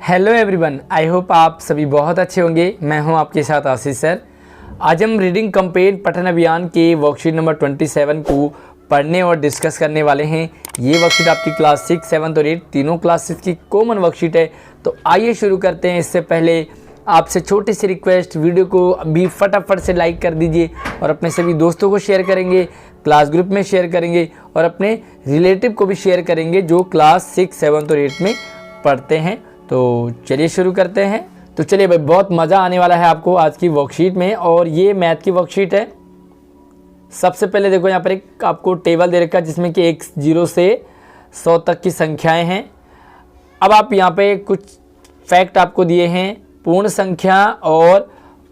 Hello everyone, I hope आप सभी बहुत अच्छे होंगे। मैं हूं आपके साथ आशीष सर। आज हम रीडिंग कैंपेन पठन अभियान के वर्कशीट नंबर 27 को पढ़ने और डिस्कस करने वाले हैं। ये वर्कशीट आपकी क्लास 6, 7 और 8 तीनों क्लासेस की कॉमन वर्कशीट है। तो आइए शुरू करते हैं। इससे पहले आपसे छोटी सी रिक्वेस्ट, वीडियो को अभी फटाफट से लाइक कर दीजिए और अपने सभी दोस्तों को शेयर करेंगे, क्लास ग्रुप में शेयर करेंगे और अपने रिलेटिव को भी शेयर करेंगे जो क्लास 6, 7 और 8 में पढ़ते हैं। तो चलिए शुरू करते हैं। तो चलिए भाई, बहुत मज़ा आने वाला है आपको आज की वर्कशीट में। और ये मैथ की वर्कशीट है। सबसे पहले देखो, यहाँ पर एक आपको टेबल दे रखा है जिसमें कि 0 से 100 तक की संख्याएं हैं। अब आप यहाँ पे कुछ फैक्ट आपको दिए हैं, पूर्ण संख्या और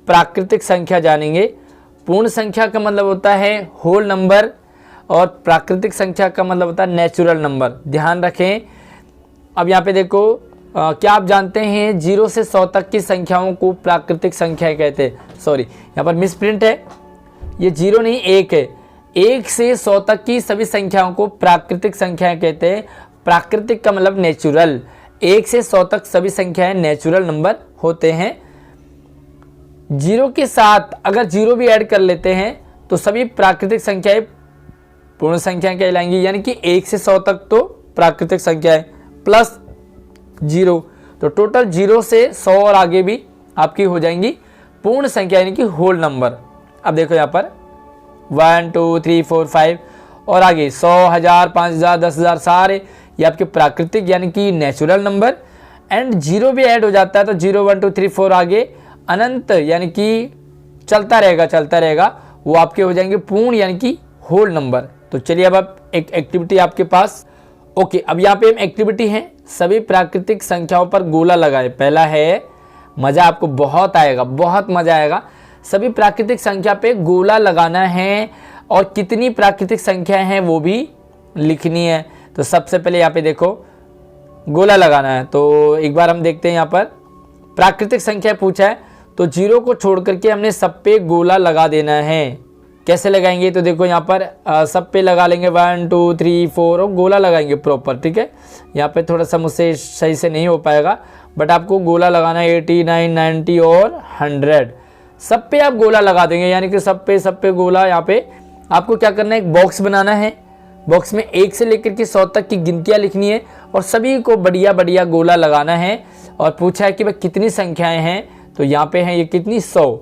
प्राकृतिक संख्या जानेंगे। पूर्ण संख्या का मतलब होता है होल नंबर और प्राकृतिक संख्या का मतलब होता है नेचुरल नंबर। ध्यान रखें। अब यहाँ पे देखो, क्या आप जानते हैं 0 से 100 तक की संख्याओं को प्राकृतिक संख्या कहते हैं। सॉरी, यहाँ पर मिसप्रिंट है, ये 0 नहीं 1 है। 1 से 100 तक की सभी संख्याओं को प्राकृतिक संख्याएं कहते हैं। प्राकृतिक का मतलब नेचुरल। 1 से 100 तक सभी संख्याएं नेचुरल नंबर होते हैं। 0 के साथ अगर 0 भी ऐड कर लेते हैं तो सभी प्राकृतिक संख्याएं पूर्ण संख्या कहलाएंगी। यानी कि 1 से 100 तक तो प्राकृतिक संख्याएं प्लस 0, तो टोटल 0 से 100 और आगे भी आपकी हो जाएंगी पूर्ण संख्या यानी कि होल नंबर। अब देखो यहाँ पर 1 2 3 4 5 और आगे 100, 1000, 5000, 10,000 सारे ये आपके प्राकृतिक यानी कि नेचुरल नंबर। एंड 0 भी ऐड हो जाता है तो 0 1 2 3 4 आगे अनंत यानी कि चलता रहेगा, वो आपके हो जाएंगे पूर्ण यानी कि होल नंबर। तो चलिए अब एक एक्टिविटी आपके पास। ओके, अब यहाँ पे हम एक्टिविटी है, सभी प्राकृतिक संख्याओं पर गोला लगाए। पहला है, मज़ा आपको बहुत आएगा, बहुत मज़ा आएगा। सभी प्राकृतिक संख्या पे गोला लगाना है और कितनी प्राकृतिक संख्याएं हैं वो भी लिखनी है। तो सबसे पहले यहाँ पे देखो गोला लगाना है। तो एक बार हम देखते हैं, यहाँ पर प्राकृतिक संख्या पूछा है तो 0 को छोड़ करके हमने सब पे गोला लगा देना है। कैसे लगाएंगे? तो देखो यहाँ पर सब पे लगा लेंगे 1 2 3 4 और गोला लगाएंगे प्रॉपर। ठीक है, यहाँ पे थोड़ा सा मुझसे सही से नहीं हो पाएगा, बट आपको गोला लगाना है 89, 90 और 100 सब पे आप गोला लगा देंगे। यानी कि सब पे गोला। यहाँ पे आपको क्या करना है, एक बॉक्स बनाना है। बॉक्स में 1 से लेकर के 100 तक की गिनतियाँ लिखनी है और सभी को बढ़िया बढ़िया गोला लगाना है। और पूछा है कि भाई कितनी संख्याएँ हैं, तो यहाँ पे हैं ये कितनी 100,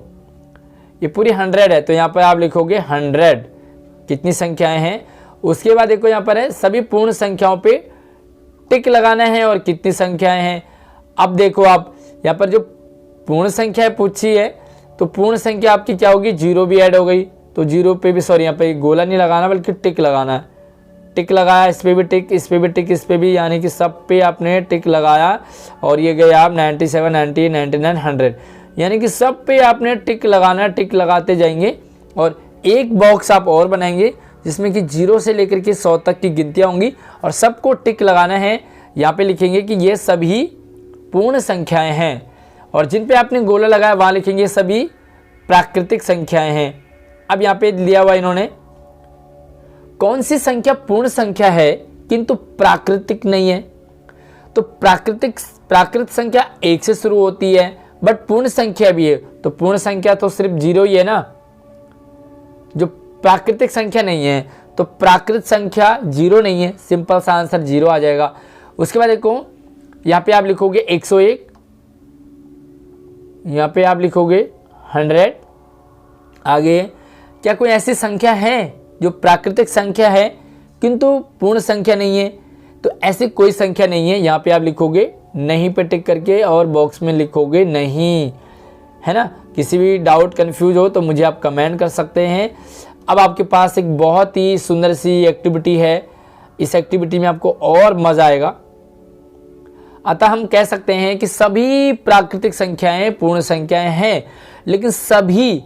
ये पूरी 100 है, तो यहाँ पर आप लिखोगे 100 कितनी संख्याएं हैं। उसके बाद देखो यहाँ पर है सभी पूर्ण संख्याओं पे टिक लगाना है और कितनी संख्याएं हैं। अब देखो आप यहाँ पर जो पूर्ण संख्या पूछी है तो पूर्ण संख्या आपकी क्या होगी, 0 भी ऐड हो गई तो 0 पे भी, सॉरी यहाँ पे गोला नहीं लगाना बल्कि टिक लगाना है। टिक लगाया, इस पर भी टिक, इस पर भी टिक, इस पर भी, यानी कि सब पे आपने टिक लगाया। और ये गए आप 97, 98, 99, 100, यानी कि सब पे आपने टिक लगाना, टिक लगाते जाएंगे। और एक बॉक्स आप और बनाएंगे जिसमें कि 0 से लेकर के 100 तक की गिनतियाँ होंगी और सबको टिक लगाना है। यहाँ पे लिखेंगे कि ये सभी पूर्ण संख्याएं हैं और जिन पे आपने गोला लगाया वहाँ लिखेंगे सभी प्राकृतिक संख्याएं हैं। अब यहाँ पे लिया हुआ इन्होंने, कौन सी संख्या पूर्ण संख्या है किंतु प्राकृतिक नहीं है? तो प्राकृत संख्या 1 से शुरू होती है बट पूर्ण संख्या भी है, तो पूर्ण संख्या तो सिर्फ 0 ही है ना, जो प्राकृतिक संख्या नहीं है। तो प्राकृत संख्या 0 नहीं है, सिंपल सा आंसर 0 आ जाएगा। उसके बाद देखो यहाँ पे आप लिखोगे 101, यहाँ पे आप लिखोगे 100। आगे क्या कोई ऐसी संख्या है जो प्राकृतिक संख्या है किंतु पूर्ण संख्या नहीं है? तो ऐसी कोई संख्या नहीं है। यहाँ पे आप लिखोगे नहीं पे टिक करके और बॉक्स में लिखोगे नहीं, है ना। किसी भी डाउट कंफ्यूज हो तो मुझे आप कमेंट कर सकते हैं। अब आपके पास एक बहुत ही सुंदर सी एक्टिविटी है, इस एक्टिविटी में आपको और मज़ा आएगा। अतः हम कह सकते हैं कि सभी प्राकृतिक संख्याएं पूर्ण संख्याएं हैं, लेकिन सभी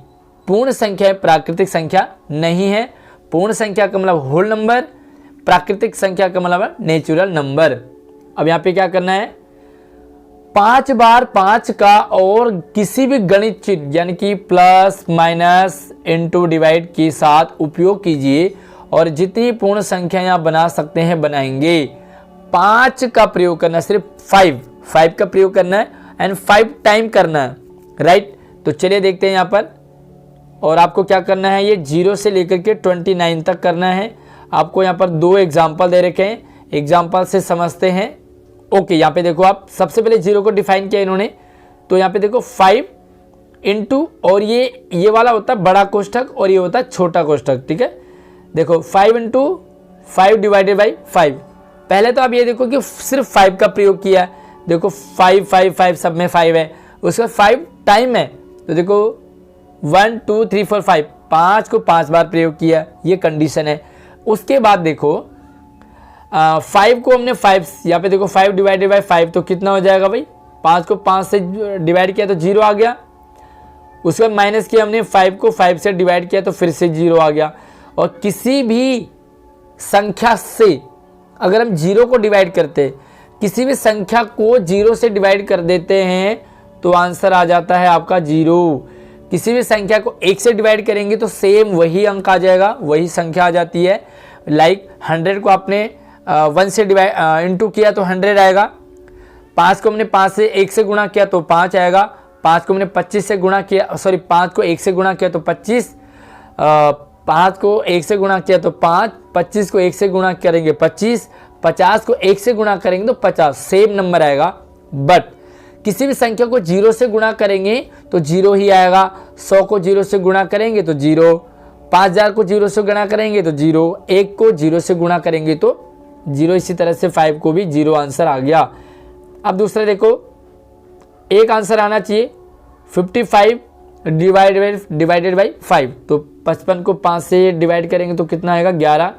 पूर्ण संख्याएं प्राकृतिक संख्या नहीं है। पूर्ण संख्या का मतलब होल नंबर, प्राकृतिक संख्या का मतलब नेचुरल नंबर। अब यहाँ पे क्या करना है, 5 बार 5 का और किसी भी गणित चिन्ह यानी कि प्लस, माइनस, इंटू, डिवाइड के साथ उपयोग कीजिए और जितनी पूर्ण संख्याएं आप बना सकते हैं बनाएंगे। 5 का प्रयोग करना, सिर्फ 5 5 का प्रयोग करना है एंड 5 टाइम करना है, राइट। तो चलिए देखते हैं यहाँ पर। और आपको क्या करना है, ये 0 से लेकर के 29 तक करना है। आपको यहाँ पर 2 एग्जाम्पल दे रखे हैं, एग्जाम्पल से समझते हैं। ओके, यहाँ पे देखो आप, सबसे पहले 0 को डिफाइन किया इन्होंने, तो यहाँ पे देखो 5 इंटू, और ये वाला होता है बड़ा कोष्ठक और ये होता है छोटा कोष्ठक, ठीक है। देखो 5 इंटू 5 डिवाइडेड बाई 5। पहले तो आप ये देखो कि सिर्फ 5 का प्रयोग किया है, देखो 5 5 5 सब में 5 है, उसका 5 टाइम है, तो देखो 1 2 3 4 5, 5 को 5 बार प्रयोग किया, ये कंडीशन है। उसके बाद देखो 5 को हमने 5, यहाँ पे देखो 5 डिवाइडेड बाई 5 तो कितना हो जाएगा भाई, 5 को 5 से डिवाइड किया तो 0 आ गया। उसके बाद माइनस किया हमने, 5 को 5 से डिवाइड किया तो फिर से 0 आ गया। और किसी भी संख्या से अगर हम 0 को डिवाइड करते, किसी भी संख्या को 0 से डिवाइड कर देते हैं तो आंसर आ जाता है आपका 0। किसी भी संख्या को 1 से डिवाइड करेंगे तो सेम वही अंक आ जाएगा, वही संख्या आ जाती है। लाइक 100 को आपने 1 से डिवाइड इंटू किया तो 100 आएगा। 5 को हमने 5 से 1 से गुणा किया तो 5 आएगा। 5 को हमने 25 से गुणा किया, सॉरी 5 को 1 से गुणा किया तो 25, 5 को 1 से गुणा किया तो 5, 25 को 1 से गुणा करेंगे 25, 50 को 1 से गुणा करेंगे तो 50, सेम नंबर आएगा। बट किसी भी संख्या को 0 से गुणा करेंगे तो 0 ही आएगा। 100 को 0 से गुणा करेंगे तो 0, 5000 को 0 से गुणा करेंगे तो 0, 1 को 0 से गुणा करेंगे तो 0, इसी तरह से 5 को भी 0 आंसर आ गया। अब दूसरा देखो, एक आंसर आना चाहिए 55 डिवाइडेड बाई 5, तो 55 को 5 से डिवाइड करेंगे तो कितना आएगा 11,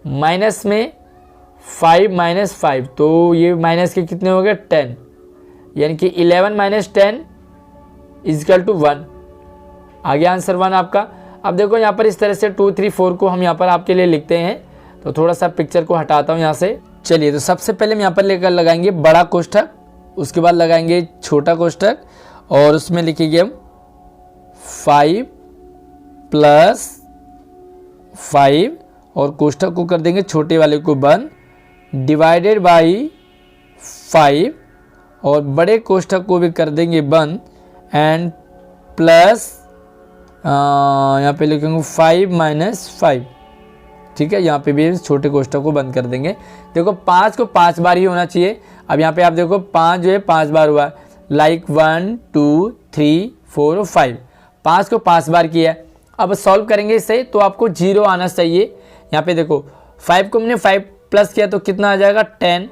माइनस में 5 माइनस 5, तो ये माइनस के कितने हो गए 10, यानी कि 11 माइनस 10 इजकल टू 1, आ गया आंसर 1 आपका। अब देखो यहाँ पर इस तरह से 2 3 4 को हम यहाँ पर आपके लिए लिखते हैं, तो थोड़ा सा पिक्चर को हटाता हूँ यहाँ से। चलिए, तो सबसे पहले हम यहाँ पर लेकर लगाएंगे बड़ा कोष्ठक, उसके बाद लगाएंगे छोटा कोष्ठक, और उसमें लिखेंगे हम 5 प्लस 5, और कोष्ठक को कर देंगे छोटे वाले को बंद, डिवाइडेड बाई 5, और बड़े कोष्ठक को भी कर देंगे बंद, एंड प्लस यहाँ पे लिखेंगे 5 माइनस 5, ठीक है। यहाँ पे भी छोटे कोष्ठक को बंद कर देंगे। देखो 5 को 5 बार ही होना चाहिए। अब यहाँ पे आप देखो 5 जो है 5 बार हुआ, लाइक 1 2 3 4 और 5, 5 को 5 बार किया है। अब सॉल्व करेंगे इसे तो आपको 0 आना चाहिए। यहाँ पे देखो 5 को हमने 5 प्लस किया तो कितना आ जाएगा 10,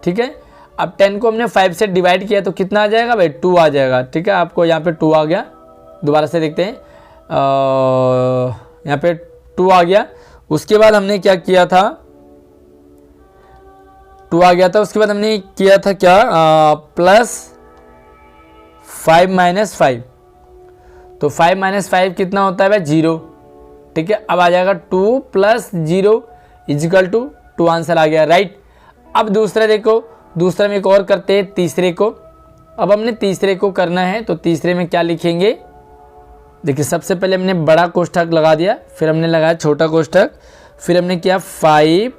ठीक है। अब 10 को हमने 5 से डिवाइड किया तो कितना आ जाएगा भाई 2 आ जाएगा, ठीक है। आपको यहाँ पे 2 आ गया, दोबारा से देखते हैं, यहाँ पे 2 आ गया। उसके बाद हमने क्या किया था, 2 आ गया था। उसके बाद हमने किया था क्या, प्लस 5 माइनस 5, तो 5 माइनस 5 कितना होता है भाई 0, ठीक है। अब आ जाएगा 2 प्लस 0 इजिकल टू 2, आंसर आ गया, राइट। अब दूसरा देखो, दूसरा में एक और करते हैं, तीसरे को। अब हमने तीसरे को करना है, तो तीसरे में क्या लिखेंगे, देखिए सबसे पहले हमने बड़ा कोष्ठक लगा दिया, फिर हमने लगाया छोटा कोष्ठक, फिर हमने किया 5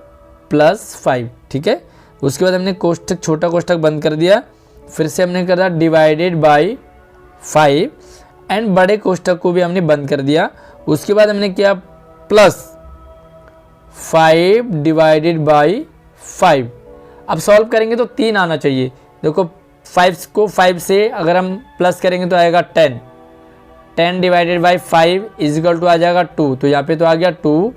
प्लस 5, ठीक है। उसके बाद हमने कोष्ठक छोटा कोष्ठक बंद कर दिया, फिर से हमने करा डिवाइडेड बाई 5, एंड बड़े कोष्ठक को भी हमने बंद कर दिया। उसके बाद हमने किया प्लस 5 डिवाइडेड बाई 5। अब सॉल्व करेंगे तो 3 आना चाहिए। देखो 5 को 5 से अगर हम प्लस करेंगे तो आएगा 10, 10 डिवाइडेड बाई 5 इजिकल टू आ जाएगा 2, तो यहाँ पे तो आ गया 2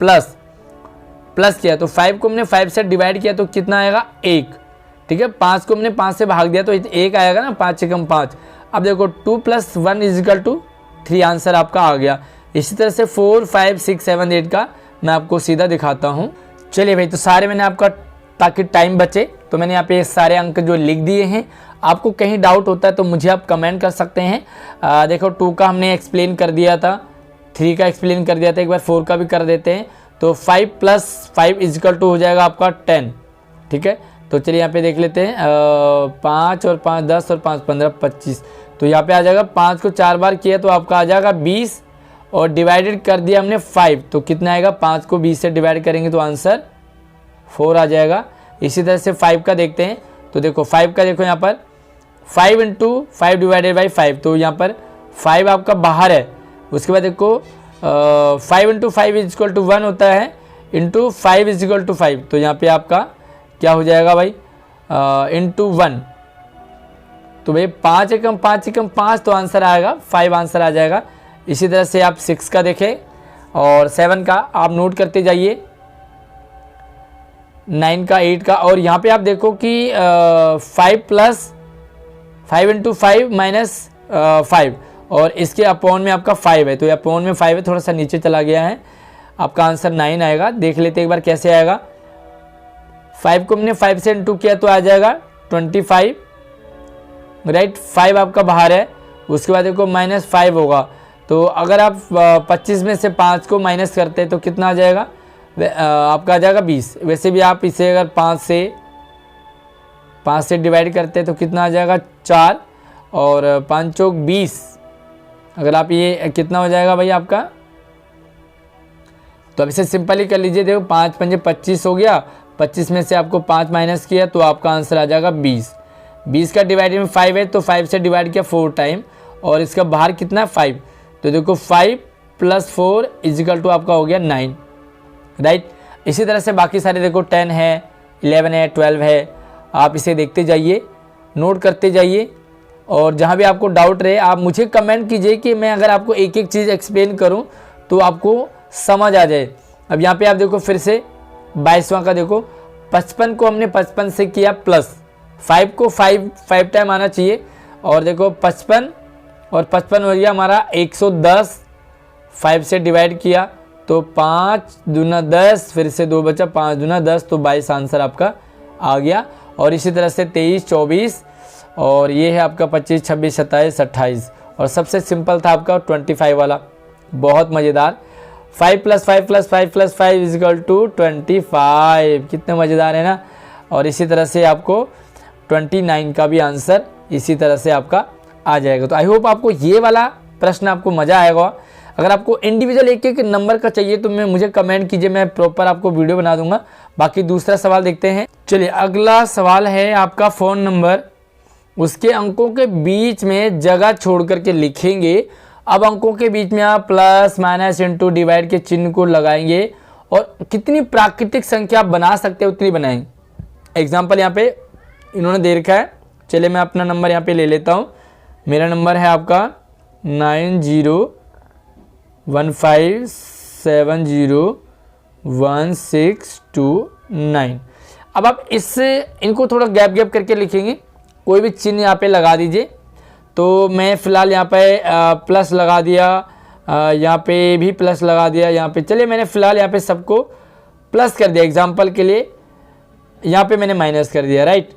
प्लस किया तो 5 को हमने 5 से डिवाइड किया तो कितना आएगा 1, ठीक है। 5 को हमने 5 से भाग दिया तो 1 आएगा ना, 5 से कम 5। अब देखो 2 प्लस 1 इजिकल टू 3, आंसर आपका आ गया। इसी तरह से 4 5 6 7 8 का मैं आपको सीधा दिखाता हूँ। चलिए भाई, तो सारे मैंने आपका, ताकि टाइम बचे तो मैंने यहाँ पे सारे अंक जो लिख दिए हैं। आपको कहीं डाउट होता है तो मुझे आप कमेंट कर सकते हैं। देखो 2 का हमने एक्सप्लेन कर दिया था, 3 का एक्सप्लेन कर दिया था, एक बार 4 का भी कर देते हैं। तो 5 प्लस 5 इजिकल टू हो जाएगा आपका 10, ठीक है। तो चलिए यहाँ पे देख लेते हैं, 5 और 5 10 और 5 15 25, तो यहाँ पे आ जाएगा 5 को 4 बार किया तो आपका आ जाएगा 20, और डिवाइडेड कर दिया हमने 5 तो कितना आएगा, 5 को 20 से डिवाइड करेंगे तो आंसर 4 आ जाएगा। इसी तरह से 5 का देखते हैं, तो देखो 5 का देखो यहाँ पर 5 इंटू 5 डिवाइडेड बाई 5, तो यहाँ पर 5 आपका बाहर है। उसके बाद देखो 5 इंटू 5 इज इक्वल टू 1 होता है, इंटू 5 इज इक्वल टू 5, तो यहाँ पे आपका क्या हो जाएगा भाई इंटू 1, तो भाई 5 एकम 5 एकम 5, तो आंसर आएगा 5 आंसर आ जाएगा। इसी तरह से आप 6 का देखें और 7 का आप नोट करते जाइए, 9 का 8 का, और यहाँ पे आप देखो कि 5 प्लस 5 इंटू 5 माइनस 5, और इसके अपॉन में आपका 5 है, तो ये अपॉन में 5 है, थोड़ा सा नीचे चला गया है, आपका आंसर 9 आएगा। देख लेते एक बार कैसे आएगा। 5 को हमने 5 से इंटू किया तो आ जाएगा 25, राइट। 5 आपका बाहर है, उसके बाद देखो माइनस 5 होगा, तो अगर आप 25 में से 5 को माइनस करते हैं तो कितना आ जाएगा आपका आ जाएगा 20। वैसे भी आप इसे अगर 5 से डिवाइड करते हैं तो कितना आ जाएगा 4, और 5 चौक 20, अगर आप ये कितना हो जाएगा भाई आपका, तो अब इसे सिंपल ही कर लीजिए। देखो 5 पंजे 25 हो गया, 25 में से आपको 5 माइनस किया तो आपका आंसर आ जाएगा 20। 20 का डिवाइड में 5 है, तो 5 से डिवाइड किया 4 टाइम, और इसका बाहर कितना है 5, तो देखो 5 प्लस 4 इजिकल टू आपका हो गया 9, राइट। इसी तरह से बाकी सारे देखो 10 है, 11 है, 12 है, आप इसे देखते जाइए, नोट करते जाइए, और जहाँ भी आपको डाउट रहे आप मुझे कमेंट कीजिए कि मैं अगर आपको एक एक चीज़ एक्सप्लेन करूँ तो आपको समझ आ जाए। अब यहाँ पे आप देखो फिर से 22वां का देखो, 55 को हमने 55 से किया प्लस, 5 को 5 टाइम आना चाहिए, और देखो 55 और 55 हो गया हमारा 110, 5 से डिवाइड किया तो 5 दूना 10, फिर से 2 बचा, 5 दूना 10, तो 22 आंसर आपका आ गया। और इसी तरह से 23, 24, और ये है आपका 25, 26, 27, 28, और सबसे सिंपल था आपका 25 वाला, बहुत मज़ेदार। 5 plus 5 plus 5 plus 5 is equal to 25, कितने मज़ेदार है ना। और इसी तरह से आपको 29 का भी आंसर इसी तरह से आपका आ जाएगा। तो आई होप आपको ये वाला प्रश्न आपको मज़ा आएगा। अगर आपको इंडिविजुअल एक एक नंबर का चाहिए तो मुझे कमेंट कीजिए, मैं प्रॉपर आपको वीडियो बना दूंगा। बाकी दूसरा सवाल देखते हैं। चलिए अगला सवाल है आपका फ़ोन नंबर, उसके अंकों के बीच में जगह छोड़ करके लिखेंगे। अब अंकों के बीच में आप प्लस माइनस इंटू डिवाइड के चिन्ह को लगाएंगे, और कितनी प्राकृतिक संख्या आप बना सकते हैं उतनी बनाएंगे। एग्जाम्पल यहाँ पे इन्होंने दे रखा है, चलिए मैं अपना नंबर यहाँ पे ले लेता हूँ। मेरा नंबर है आपका 9015701629। अब आप इससे इनको थोड़ा गैप करके लिखेंगे, कोई भी चिन्ह यहाँ पे लगा दीजिए। तो मैं फ़िलहाल यहाँ पे प्लस लगा दिया, यहाँ पे भी प्लस लगा दिया, यहाँ पे चलिए मैंने फ़िलहाल यहाँ पे सबको प्लस कर दिया एग्जाम्पल के लिए। यहाँ पे मैंने माइनस कर दिया, राइट।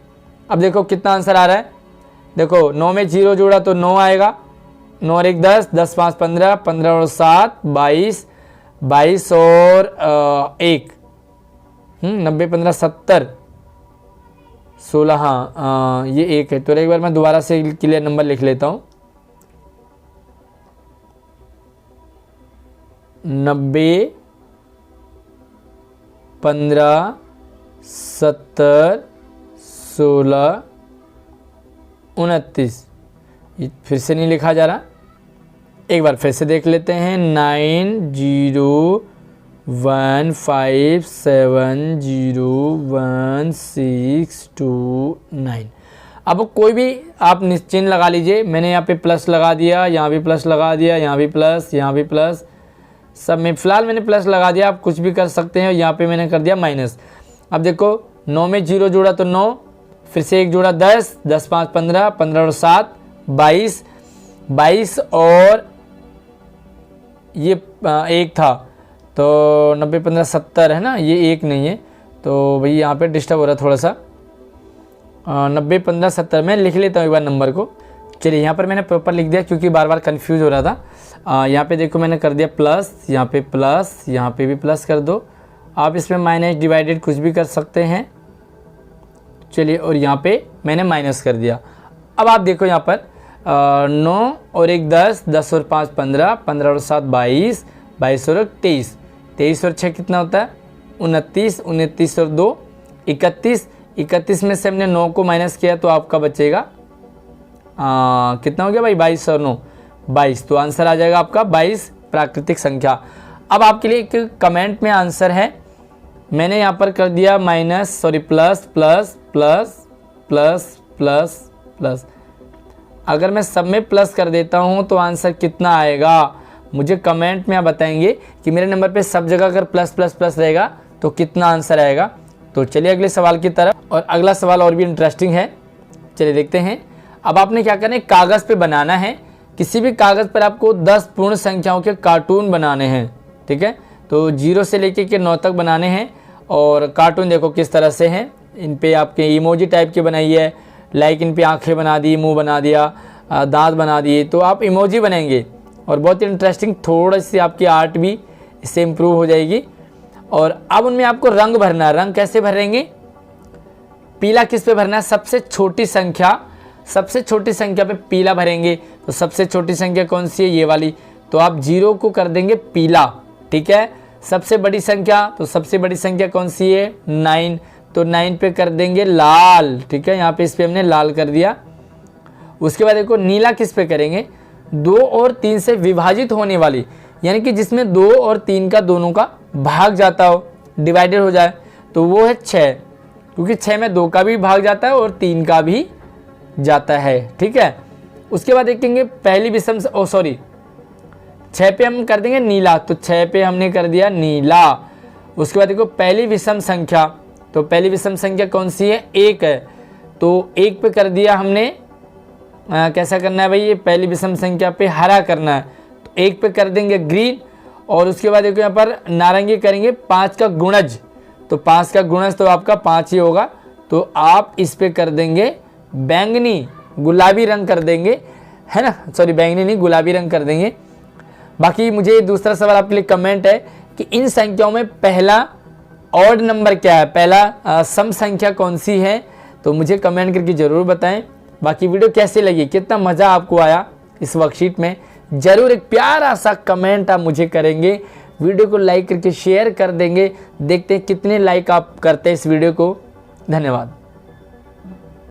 अब देखो कितना आंसर आ रहा है, देखो 9 में 0 जोड़ा तो 9 आएगा, 9 और 1 10, 10 5 15, 15 और 7 22, 22 और 1 90 15 70 16, हाँ ये 1 है। तो एक बार मैं दोबारा से क्लियर नंबर लिख लेता हूँ, 90 15 70 16 29। ये फिर से नहीं लिखा जा रहा, एक बार फिर से देख लेते हैं। 9015701629। अब कोई भी आप चिन्ह लगा लीजिए, मैंने यहाँ पे प्लस लगा दिया, यहाँ भी प्लस लगा दिया, यहाँ भी प्लस, यहाँ भी प्लस, सब में फ़िलहाल मैंने प्लस लगा दिया। आप कुछ भी कर सकते हैं, यहाँ पे मैंने कर दिया माइनस। अब देखो 9 में 0 जोड़ा तो 9, फिर से 1 जोड़ा 10, 10 5 15, 15 और 7 22, 22 और ये 1 था, तो 90 15 70 है ना, ये 1 नहीं है, तो भाई यहाँ पे डिस्टर्ब हो रहा है थोड़ा सा। 90 15 70 मैं लिख लेता हूँ एक बार नंबर को। चलिए यहाँ पर मैंने प्रॉपर लिख दिया क्योंकि बार बार कंफ्यूज हो रहा था। यहाँ पे देखो मैंने कर दिया प्लस, यहाँ पे प्लस, यहाँ पे भी प्लस कर दो। आप इसमें माइनस डिवाइडेड कुछ भी कर सकते हैं। चलिए और यहाँ पे मैंने माइनस कर दिया। अब आप देखो यहाँ पर 9 और 1 10, 10 और 5 15, 15 और 7 22, 22 और 23, 23 और 6 कितना होता है 29, 29 और 2 31, 31 में से हमने 9 को माइनस किया तो आपका बचेगा कितना हो गया भाई, 22 और 9 22। तो आंसर आ जाएगा आपका 22 प्राकृतिक संख्या। अब आपके लिए एक कमेंट में आंसर है, मैंने यहाँ पर कर दिया plus plus plus plus plus plus. अगर मैं सब में प्लस कर देता हूँ तो आंसर कितना आएगा, मुझे कमेंट में आप बताएंगे कि मेरे नंबर पे सब जगह अगर प्लस प्लस प्लस रहेगा तो कितना आंसर आएगा। तो चलिए अगले सवाल की तरफ, और अगला सवाल और भी इंटरेस्टिंग है, चलिए देखते हैं। अब आपने क्या करना है, कागज़ पे बनाना है, किसी भी कागज़ पर आपको 10 पूर्ण संख्याओं के कार्टून बनाने हैं, ठीक है। तो 0 से लेके के 9 तक बनाने हैं, और कार्टून देखो किस तरह से हैं, इन पे आपके इमोजी टाइप के बनाई है, लाइक इन पे आंखें बना दी, मुंह बना दिया, दांत बना दिए, तो आप इमोजी बनाएंगे और बहुत ही इंटरेस्टिंग, थोड़ी सी आपकी आर्ट भी इससे इम्प्रूव हो जाएगी। और अब उनमें आपको रंग भरना है। रंग कैसे भरेंगे, पीला किस पे भरना है, सबसे छोटी संख्या पे पीला भरेंगे। तो सबसे छोटी संख्या कौन सी है, ये वाली, तो आप 0 को कर देंगे पीला, ठीक है। सबसे बड़ी संख्या, तो सबसे बड़ी संख्या कौन सी है, 9, तो 9 पे कर देंगे लाल, ठीक है। यहाँ पे इस पे हमने लाल कर दिया। उसके बाद देखो नीला किस पे करेंगे, 2 और 3 से विभाजित होने वाली, यानी कि जिसमें 2 और 3 का दोनों का भाग जाता हो, डिवाइडेड हो जाए, तो वो है 6, क्योंकि 6 में 2 का भी भाग जाता है और 3 का भी जाता है, ठीक है। उसके बाद देखेंगे पहली विषम, 6 पे हम कर देंगे नीला, तो 6 पे हमने कर दिया नीला। उसके बाद देखो पहली विषम संख्या, तो पहली विषम संख्या कौन सी है, 1 है, तो 1 पे कर दिया हमने कैसा करना है भाई, ये पहली विषम संख्या पे हरा करना है, तो 1 पे कर देंगे ग्रीन। और उसके बाद देखो यहाँ पर नारंगी करेंगे, 5 का गुणज, तो 5 का गुणज तो आपका 5 ही होगा, तो आप इस पे कर देंगे बैंगनी, गुलाबी रंग कर देंगे, है ना, सॉरी बैंगनी नहीं, गुलाबी रंग कर देंगे। बाकी मुझे दूसरा सवाल आपके लिए कमेंट है कि इन संख्याओं में पहला ऑड नंबर क्या है, पहला सम संख्या कौन सी है, तो मुझे कमेंट करके ज़रूर बताएं। बाकी वीडियो कैसी लगी, कितना मज़ा आपको आया इस वर्कशीट में, ज़रूर एक प्यारा सा कमेंट आप मुझे करेंगे। वीडियो को लाइक करके शेयर कर देंगे, देखते हैं कितने लाइक आप करते हैं इस वीडियो को। धन्यवाद।